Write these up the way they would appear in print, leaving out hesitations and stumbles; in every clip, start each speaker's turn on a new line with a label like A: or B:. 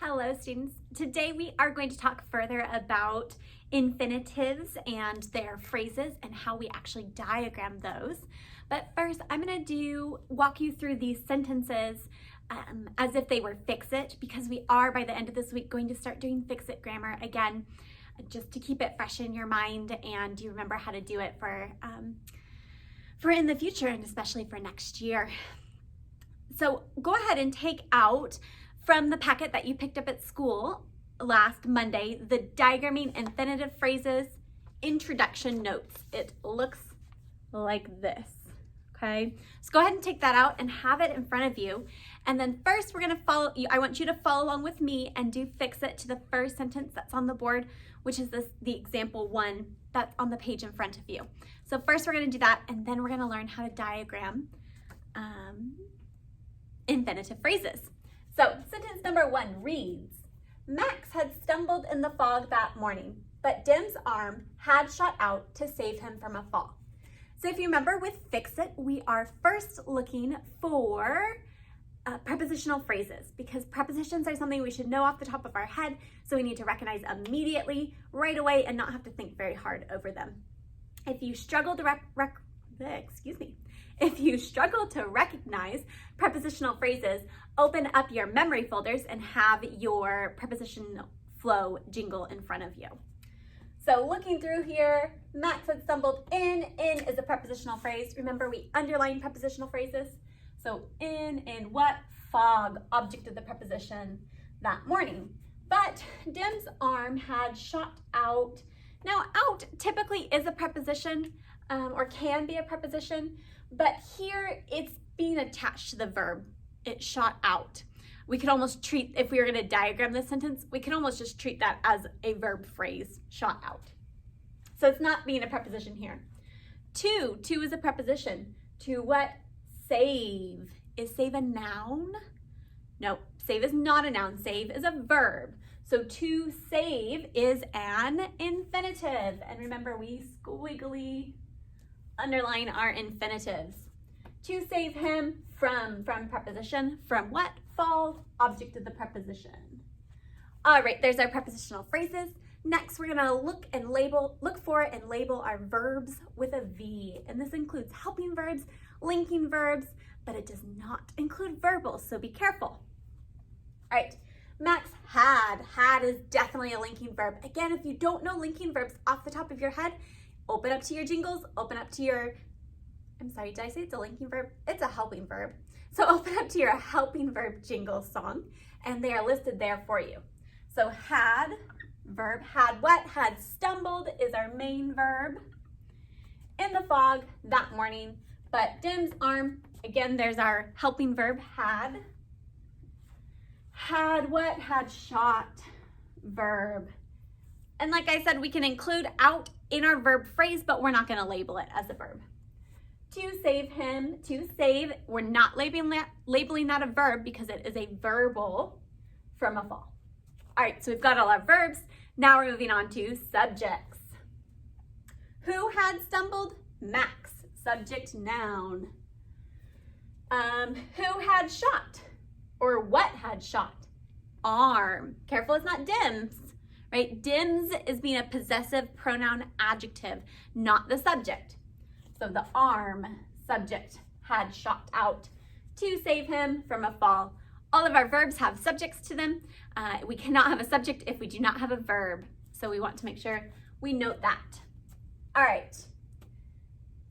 A: Hello students. Today we are going to talk further about infinitives and their phrases and how we actually diagram those. But first I'm going to walk you through these sentences as if they were fix-it, because we are by the end of this week going to start doing fix-it grammar again, just to keep it fresh in your mind and you remember how to do it for in the future and especially for next year. So go ahead and take out from the packet that you picked up at school last Monday, the diagramming infinitive phrases introduction notes. It looks like this, okay? So go ahead and take that out and have it in front of you. And then first we're gonna I want you to follow along with me and do fix it to the first sentence that's on the board, which is the example one that's on the page in front of you. So first we're gonna do that, and then we're gonna learn how to diagram infinitive phrases. So sentence number one reads, Max had stumbled in the fog that morning, but Dim's arm had shot out to save him from a fall. So if you remember with Fix It, we are first looking for prepositional phrases, because prepositions are something we should know off the top of our head, so we need to recognize immediately, right away, and not have to think very hard over them. If you struggle to If you struggle to recognize prepositional phrases, open up your memory folders and have your preposition flow jingle in front of you. So looking through here, Max had stumbled in. In is a prepositional phrase. Remember, we underline prepositional phrases. So in what? Fog, object of the preposition that morning. But Dim's arm had shot out. Now, out typically is a preposition or can be a preposition, but here it's being attached to the verb. It shot out. We could almost treat, if we were going to diagram this sentence, we could almost just treat that as a verb phrase, shot out. So it's not being a preposition here. To is a preposition. To what? Save. Is save a noun? No, save is not a noun. Save is a verb. So to save is an infinitive. And remember, we squiggly underline our infinitives. To save him from preposition. From what? Fall, object of the preposition. All right, there's our prepositional phrases. Next, we're gonna look for and label our verbs with a V. And this includes helping verbs, linking verbs, but it does not include verbals, so be careful. All right, Max had. Had is definitely a linking verb. Again, if you don't know linking verbs off the top of your head, open up to your jingles, open up to your, I'm sorry, did I say it's a linking verb? It's a helping verb. So open up to your helping verb jingle song, and they are listed there for you. So had, verb, had what? Had stumbled is our main verb. In the fog that morning, but Dim's arm, again, there's our helping verb, had. Had what? Had shot, verb. And like I said, we can include out in our verb phrase, but we're not going to label it as a verb. To save him, to save, we're not labeling that a verb because it is a verbal from a fall. All right, so we've got all our verbs. Now we're moving on to subjects. Who had stumbled? Max, subject noun. Who had shot? Or what had shot? Arm. Careful, it's not Dim's, right? Dim's is being a possessive pronoun adjective, not the subject. So the arm, subject, had shot out to save him from a fall. All of our verbs have subjects to them. We cannot have a subject if we do not have a verb. So we want to make sure we note that. All right.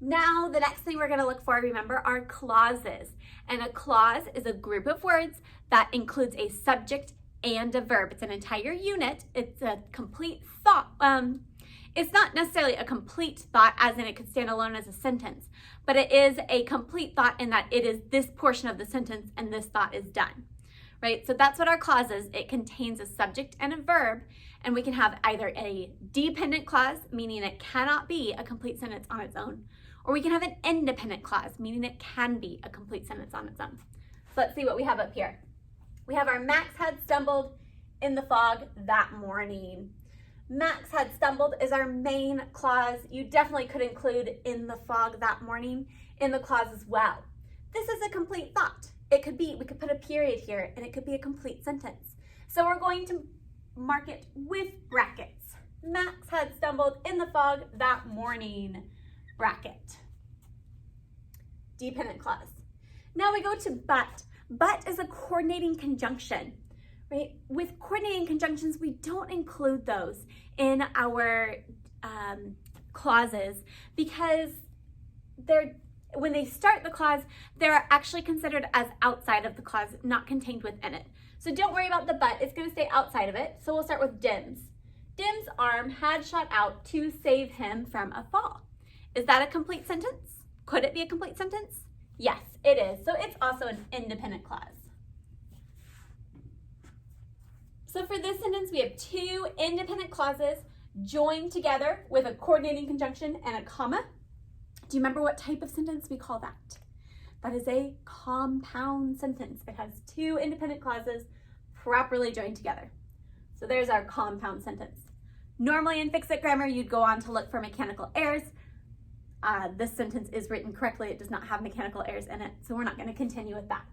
A: Now the next thing we're going to look for, remember, are clauses. And a clause is a group of words that includes a subject and a verb. It's an entire unit. It's a complete thought. It's not necessarily a complete thought as in it could stand alone as a sentence, but it is a complete thought in that it is this portion of the sentence and this thought is done, right? So that's what our clause is. It contains a subject and a verb, and we can have either a dependent clause, meaning it cannot be a complete sentence on its own, or we can have an independent clause, meaning it can be a complete sentence on its own. So let's see what we have up here. We have our Max had stumbled in the fog that morning. Max had stumbled is our main clause. You definitely could include in the fog that morning in the clause as well. This is a complete thought. It could be, we could put a period here and it could be a complete sentence. So we're going to mark it with brackets. Max had stumbled in the fog that morning. Bracket. Dependent clause. Now we go to but. But is a coordinating conjunction, right? With coordinating conjunctions, we don't include those in our clauses because when they start the clause, they're actually considered as outside of the clause, not contained within it. So don't worry about the but, it's going to stay outside of it. So we'll start with Dim's. Dim's arm had shot out to save him from a fall. Is that a complete sentence? Could it be a complete sentence? Yes, it is. So it's also an independent clause. So for this sentence, we have two independent clauses joined together with a coordinating conjunction and a comma. Do you remember what type of sentence we call that? That is a compound sentence. It has two independent clauses properly joined together. So there's our compound sentence. Normally in fix-it grammar, you'd go on to look for mechanical errors. This sentence is written correctly. It does not have mechanical errors in it, so we're not going to continue with that.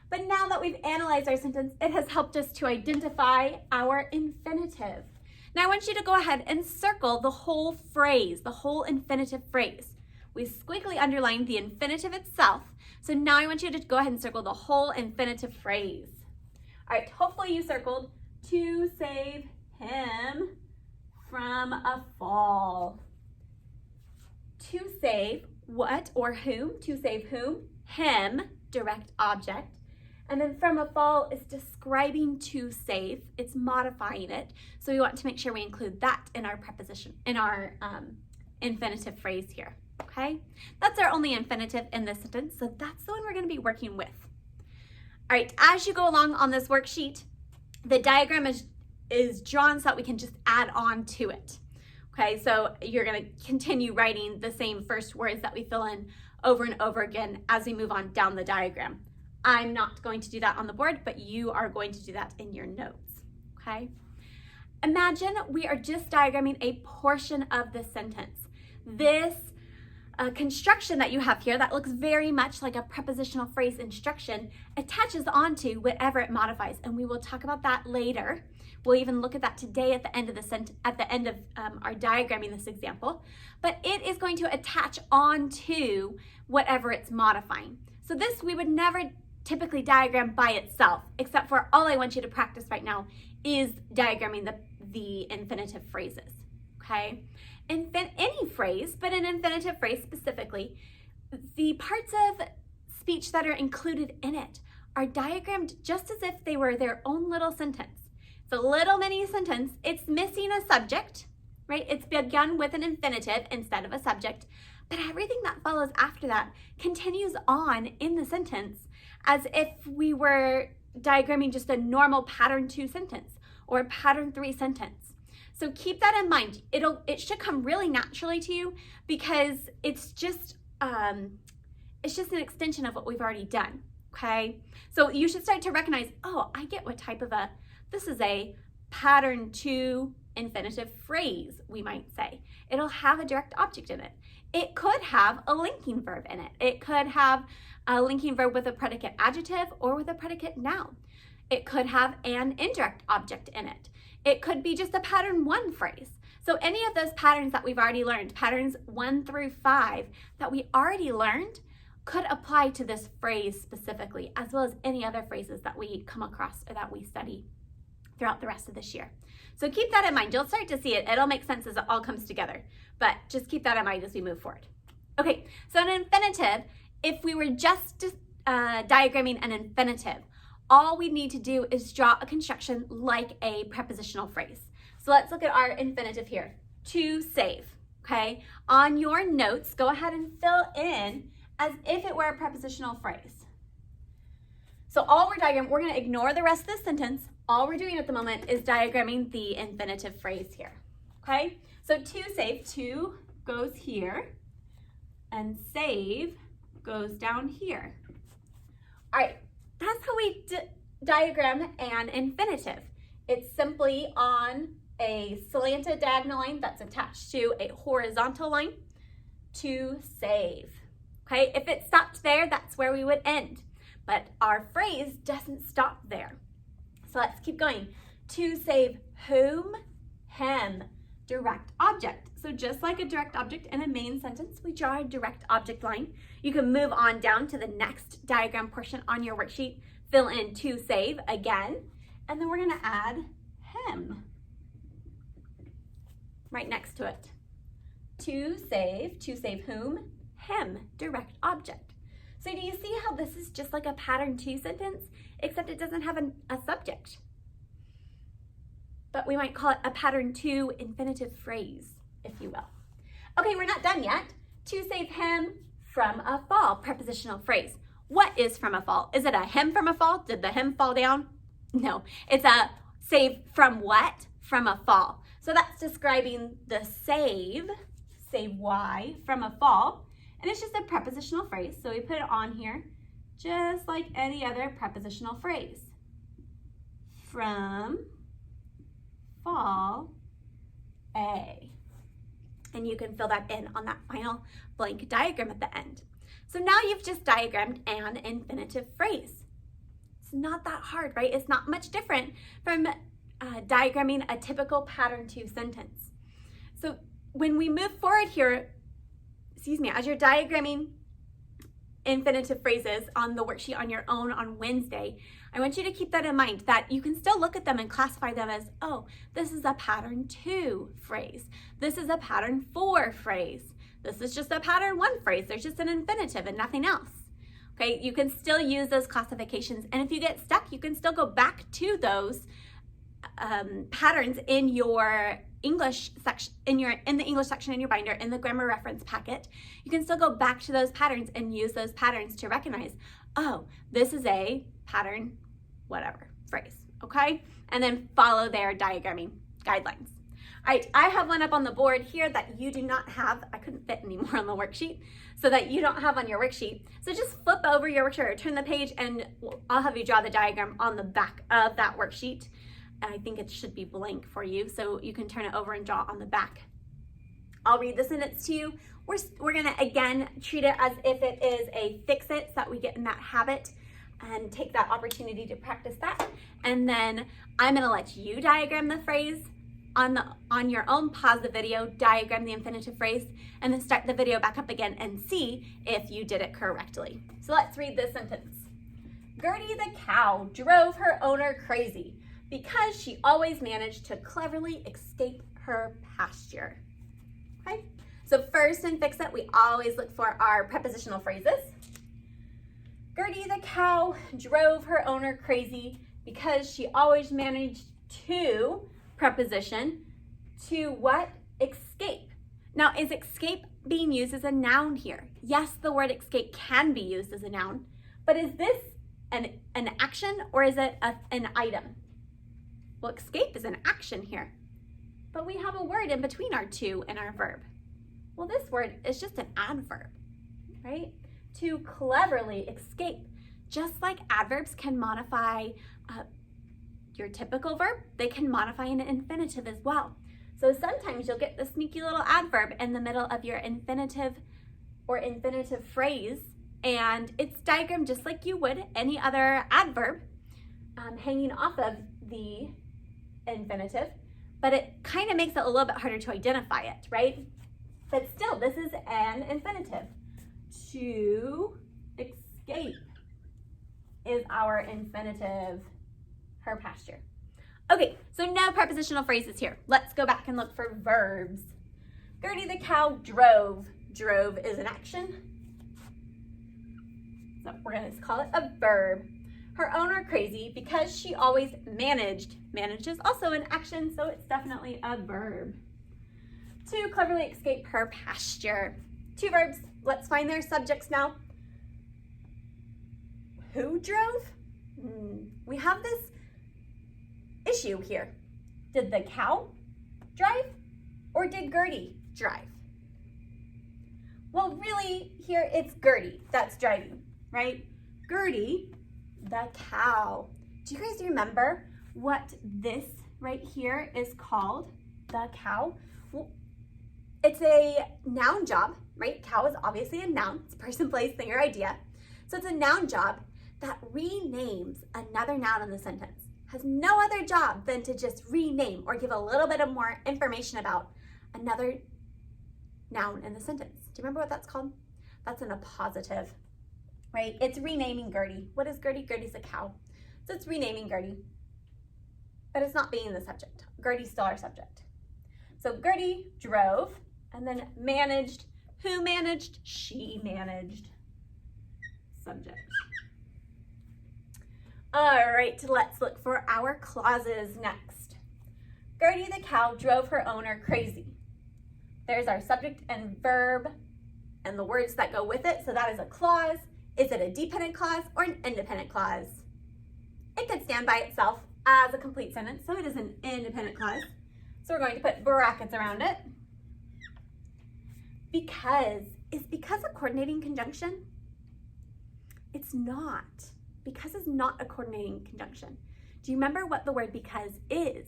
A: But now that we've analyzed our sentence, it has helped us to identify our infinitive. Now I want you to go ahead and circle the whole phrase, the whole infinitive phrase. We squiggly underlined the infinitive itself, so now I want you to go ahead and circle the whole infinitive phrase. All right, hopefully you circled to save him from a fall. To save what or whom? To save whom? Him, direct object. And then from a fall is describing to save. It's modifying it. So we want to make sure we include that in our preposition, in our infinitive phrase here. Okay? That's our only infinitive in this sentence. So that's the one we're going to be working with. All right, as you go along on this worksheet, the diagram is drawn so that we can just add on to it. Okay, so you're going to continue writing the same first words that we fill in over and over again as we move on down the diagram. I'm not going to do that on the board, but you are going to do that in your notes, okay? Imagine we are just diagramming a portion of this sentence. This construction that you have here that looks very much like a prepositional phrase instruction attaches onto whatever it modifies, and we will talk about that later. We'll even look at that today at the end of our diagramming this example, but it is going to attach onto whatever it's modifying. So this we would never typically diagram by itself, except for all I want you to practice right now is diagramming the infinitive phrases, okay? Any phrase, but an infinitive phrase specifically, the parts of speech that are included in it are diagrammed just as if they were their own little sentence. It's a little mini sentence. It's missing a subject, right? It's begun with an infinitive instead of a subject, but everything that follows after that continues on in the sentence as if we were diagramming just a normal pattern 2 sentence or a pattern 3 sentence. So keep that in mind. It should come really naturally to you because it's just an extension of what we've already done, okay? So you should start to recognize, oh, I get what type of this is a pattern 2 infinitive phrase, we might say. It'll have a direct object in it. It could have a linking verb in it. It could have a linking verb with a predicate adjective or with a predicate noun. It could have an indirect object in it. It could be just a pattern 1 phrase. So any of those patterns that we've already learned, patterns 1 through 5 that we already learned, could apply to this phrase specifically, as well as any other phrases that we come across or that we study throughout the rest of this year. So keep that in mind. You'll start to see it. It'll make sense as it all comes together, but just keep that in mind as we move forward. Okay, so an infinitive, if we were just diagramming an infinitive, all we need to do is draw a construction like a prepositional phrase. So let's look at our infinitive here, to save, okay? On your notes, go ahead and fill in as if it were a prepositional phrase. So all we're diagramming, we're gonna ignore the rest of the sentence. All we're doing at the moment is diagramming the infinitive phrase here, okay? So to save, to goes here, and save goes down here. All right, that's how we diagram an infinitive. It's simply on a slanted diagonal line that's attached to a horizontal line, to save. Okay, if it stopped there, that's where we would end. But our phrase doesn't stop there. So let's keep going. To save whom, him, direct object. So just like a direct object in a main sentence, we draw a direct object line. You can move on down to the next diagram portion on your worksheet, fill in to save again, and then we're gonna add him right next to it. To save whom, him, direct object. So do you see how this is just like a pattern 2 sentence, except it doesn't have a subject? But we might call it a pattern 2 infinitive phrase, if you will. Okay, we're not done yet. To save him from a fall, prepositional phrase. What is from a fall? Is it a him from a fall? Did the him fall down? No, it's a save from what? From a fall. So that's describing the save Y, from a fall. And it's just a prepositional phrase. So we put it on here just like any other prepositional phrase. From fall A. And you can fill that in on that final blank diagram at the end. So now you've just diagrammed an infinitive phrase. It's not that hard, right? It's not much different from diagramming a typical pattern 2 sentence. So when we move forward here, as you're diagramming infinitive phrases on the worksheet on your own on Wednesday, I want you to keep that in mind, that you can still look at them and classify them as, oh, this is a pattern 2 phrase. This is a pattern 4 phrase. This is just a pattern 1 phrase. There's just an infinitive and nothing else. Okay, you can still use those classifications. And if you get stuck, you can still go back to those patterns in your English section, in the English section in your binder, in the grammar reference packet. You can still go back to those patterns and use those patterns to recognize, oh, this is a pattern whatever phrase, okay? And then follow their diagramming guidelines. All right, I have one up on the board here that you do not have. I couldn't fit any more on the worksheet, so that you don't have on your worksheet. So just flip over your worksheet or turn the page and I'll have you draw the diagram on the back of that worksheet. I think it should be blank for you, so you can turn it over and draw on the back. I'll read the sentence to you. We're gonna, again, treat it as if it is a fix-it so that we get in that habit and take that opportunity to practice that. And then I'm gonna let you diagram the phrase on your own, pause the video, diagram the infinitive phrase, and then start the video back up again and see if you did it correctly. So let's read this sentence. Gertie the cow drove her owner crazy because she always managed to cleverly escape her pasture. Okay, so first in Fix It, we always look for our prepositional phrases. Gertie the cow drove her owner crazy because she always managed to, preposition, to what? Escape. Now, is escape being used as a noun here? Yes, the word escape can be used as a noun, but is this an action or is it an item? Well, escape is an action here, but we have a word in between our to and our verb. Well, this word is just an adverb, right? To cleverly escape. Just like adverbs can modify your typical verb, they can modify an infinitive as well. So sometimes you'll get the sneaky little adverb in the middle of your infinitive or infinitive phrase, and it's diagrammed just like you would any other adverb, hanging off of the infinitive, but it kind of makes it a little bit harder to identify it, right? But still, this is an infinitive. To escape is our infinitive, her pasture. Okay, so no prepositional phrases here. Let's go back and look for verbs. Gertie the cow drove. Drove is an action. So we're gonna call it a verb. Her owner crazy because she always managed. Managed is also an action, so it's definitely a verb. To cleverly escape her pasture. Two verbs. Let's find their subjects now. Who drove? We have this issue here. Did the cow drive or did Gertie drive? Well, really, here it's Gertie that's driving, right? Gertie, the cow. Do you guys remember what this right here is called? The cow? Well, it's a noun job, right? Cow is obviously a noun. It's person, place, thing, or idea. So it's a noun job that renames another noun in the sentence. has no other job than to just rename or give a little bit of more information about another noun in the sentence. Do you remember what that's called? That's an appositive, right? It's renaming Gertie. What is Gertie? Gertie's a cow. So it's renaming Gertie, but it's not being the subject. Gertie's still our subject. So Gertie drove and then managed. Who managed? She managed. Subject. All right, let's look for our clauses next. Gertie the cow drove her owner crazy. There's our subject and verb and the words that go with it. So that is a clause. Is it a dependent clause or an independent clause? It could stand by itself as a complete sentence, so it is an independent clause. So we're going to put brackets around it. Because. Is because a coordinating conjunction? It's not. Because is not a coordinating conjunction. Do you remember what the word because is?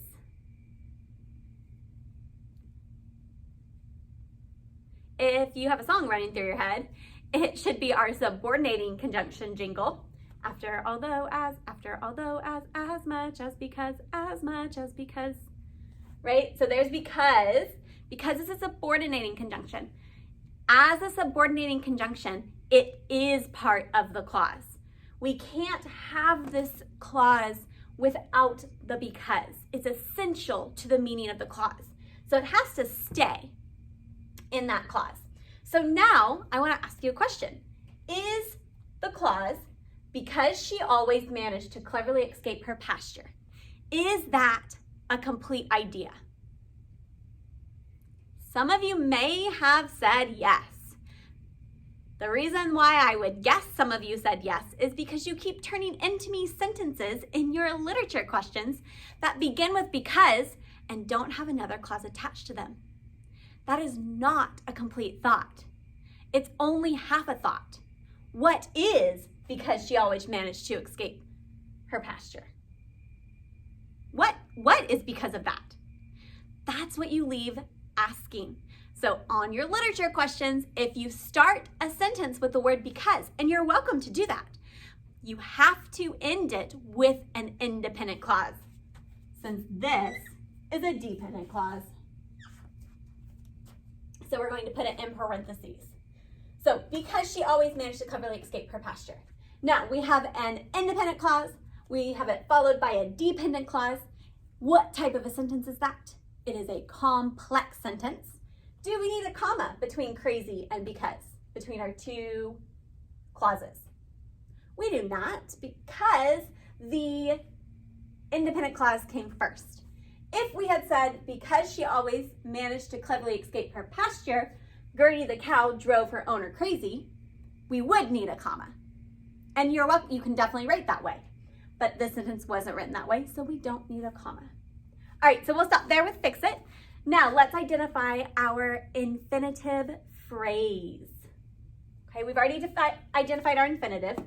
A: If you have a song running through your head, it should be our subordinating conjunction jingle. After, although, as much as, because, as much as, because. Right? So there's because. Because is a subordinating conjunction. As a subordinating conjunction, it is part of the clause. We can't have this clause without the because. It's essential to the meaning of the clause. So it has to stay in that clause. So now I want to ask you a question. Is the clause, because she always managed to cleverly escape her pasture, is that a complete idea? Some of you may have said yes. The reason why I would guess some of you said yes is because you keep turning into me sentences in your literature questions that begin with because and don't have another clause attached to them. That is not a complete thought. It's only half a thought. What is because she always managed to escape her pasture? What is because of that? That's what you leave asking. So on your literature questions, if you start a sentence with the word because, and you're welcome to do that, you have to end it with an independent clause, since this is a dependent clause. So we're going to put it in parentheses. So because she always managed to cleverly escape her pasture. Now we have an independent clause. We have it followed by a dependent clause. What type of a sentence is that? It is a complex sentence. Do we need a comma between crazy and because, between our two clauses? We do not, because the independent clause came first. If we had said, because she always managed to cleverly escape her pasture, Gertie the cow drove her owner crazy, we would need a comma. And you're welcome, you can definitely write that way. But this sentence wasn't written that way, so we don't need a comma. All right, so we'll stop there with fix it. Now let's identify our infinitive phrase. Okay, we've already identified our infinitive,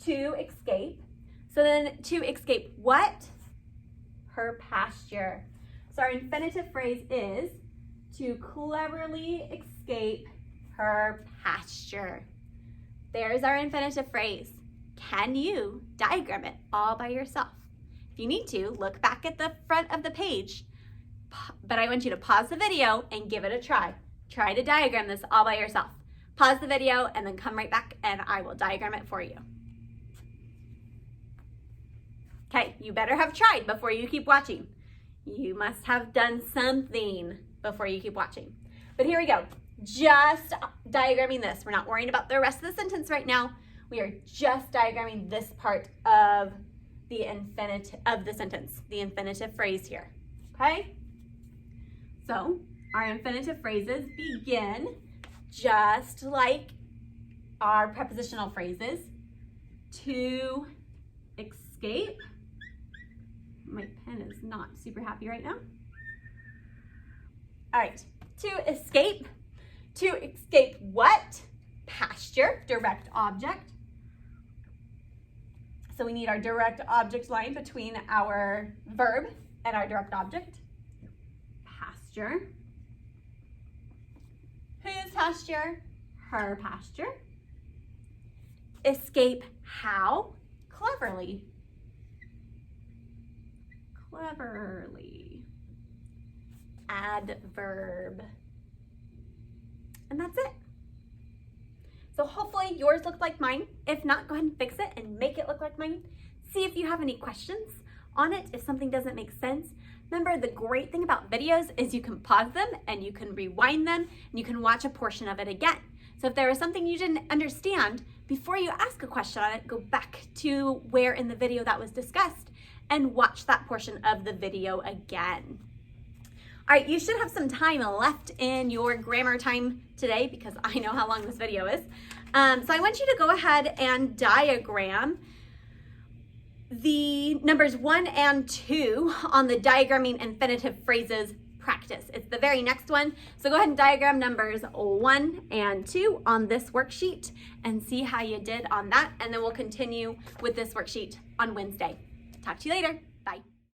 A: to escape. So then to escape what? Her pasture. So our infinitive phrase is to cleverly escape her pasture. There's our infinitive phrase. Can you diagram it all by yourself? If you need to, look back at the front of the page. But I want you to pause the video and give it a try. Try to diagram this all by yourself. Pause the video and then come right back and I will diagram it for you. Okay, you better have tried before you keep watching. You must have done something before you keep watching. But here we go. Just diagramming this. We're not worrying about the rest of the sentence right now. We are just diagramming this part of the sentence, the infinitive phrase here. Okay? So our infinitive phrases begin just like our prepositional phrases. To escape. My pen is not super happy right now. All right, to escape. To escape what? Pasture, direct object. So we need our direct object line between our verb and our direct object. Pasture. Whose pasture? Her pasture. Escape how? Cleverly. cleverly. Adverb. And that's it. So hopefully yours looked like mine. If not, go ahead and fix it and make it look like mine. See if you have any questions on it, if something doesn't make sense. Remember, the great thing about videos is you can pause them and you can rewind them and you can watch a portion of it again. So if there was something you didn't understand, before you ask a question on it, go back to where in the video that was discussed and watch that portion of the video again. All right, you should have some time left in your grammar time today because I know how long this video is. So I want you to go ahead and diagram the numbers 1 and 2 on the diagramming infinitive phrases practice. It's the very next one. So go ahead and diagram numbers 1 and 2 on this worksheet and see how you did on that. And then we'll continue with this worksheet on Wednesday. Talk to you later.